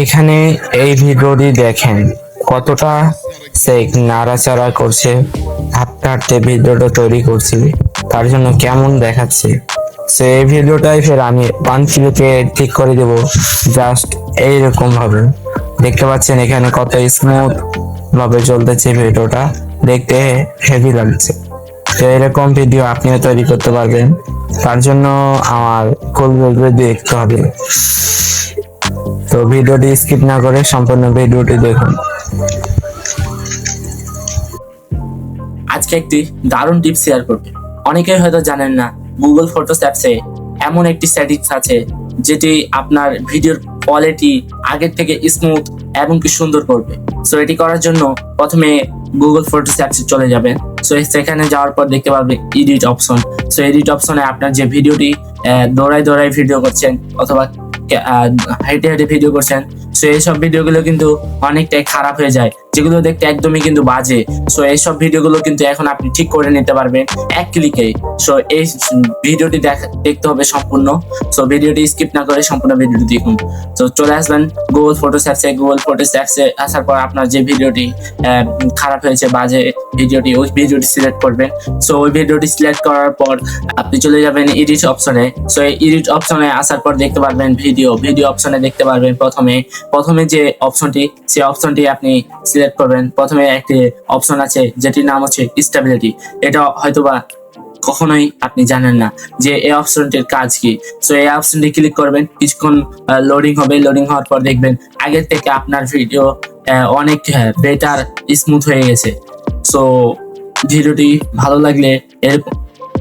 এখানে এই ভিডিওটি দেখেন কতটা সে নাড়াচাড়া করছে, হাঁটতে হাঁটতে ভিডিওটা তৈরি করছি, তার জন্য কেমন দেখাচ্ছে। সে এই ভিডিওটাই ফের আমি 1 কিলোতে ঠিক করে দেব জাস্ট এইরকম ভাবে। দেখতে পাচ্ছেন এখানে কত স্মুথ ভাবে চলতেছে ভিডিওটা, দেখতে হেভি লাগছে। তো এরকম ভিডিও আপনিও তৈরি করতে পারবেন, তার জন্য আমার ফুল ভিডিও দেখতে হবে। তো ভিডিওটি স্কিপ না করে সম্পূর্ণ ভিডিওটি দেখুন। আজকে একটি দারুণ টিপস শেয়ার করব। অনেকেই হয়তো জানেন না, গুগল ফটোস অ্যাপসে এমন একটি সেটিংস আছে যেটি আপনার ভিডিওর কোয়ালিটি আগের থেকে স্মুথ এবং কি সুন্দর করবে। সো এটি করার জন্য প্রথমে গুগল ফটোস অ্যাপসে চলে যাবেন। সো সেখানে যাওয়ার পর দেখতে পাবেন এডিট অপশন। সো এডিট অপশনে আপনার যে ভিডিওটি দৌড়ায় ভিডিও করছেন অথবা হেঁটে হেঁটে ভিডিও করছেন, সো এইসব ভিডিওগুলো কিন্তু অনেকটাই খারাপ হয়ে যায়, যেগুলো দেখতে একদমই কিন্তু বাজে। সো এইসব ভিডিওগুলো কিন্তু এখন আপনি ঠিক করে নিতে পারবেন 1 ক্লিকে। সো এই ভিডিওটি দেখতে হবে সম্পূর্ণ। সো ভিডিওটি স্কিপ না করে সম্পূর্ণ ভিডিওটি দেখুন। তো চলে আসবেন গুগল ফটোস অ্যাপসে। গুগল ফটোস অ্যাপসে আসার পর আপনার যে ভিডিওটি খারাপ হয়েছে, বাজে ভিডিওটি, ওই ভিডিওটি সিলেক্ট করবেন। সো ওই ভিডিওটি সিলেক্ট করার পর আপনি চলে যাবেন এডিট অপশনে। সো এই এডিট অপশনে আসার পর দেখতে পারবেন ভিডিও অপশনে দেখতে পারবেন প্রথমে যে অপশনটি, সেই অপশনটি আপনি সিলেক্ট করবেন। প্রথমে একটি অপশন আছে যেটির নাম হচ্ছে স্টেবিলিটি। এটা হয়তোবা কখনোই আপনি জানেন না যে এই অপশনটির কাজ কি। সো এই অপশনটি ক্লিক করবেন, কিছুক্ষণ লোডিং হবে। লোডিং হওয়ার পর দেখবেন আগের থেকে আপনার ভিডিও অনেক বেটার স্মুথ হয়ে গেছে। সো ভিডিওটি ভালো লাগলে এরকম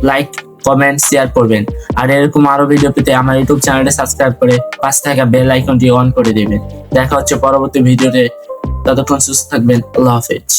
লাইক, কমেন্ট, শেয়ার করবেন। আর এরকম আরো ভিডিও পেতে আমার ইউটিউব চ্যানেলটি সাবস্ক্রাইব করে পাশে থাকা বেল আইকনটি অন করে দেবেন। দেখা হচ্ছে পরবর্তী ভিডিওতে। ততক্ষণ সুস্থ থাকবেন। আল্লাহ হাফেজ।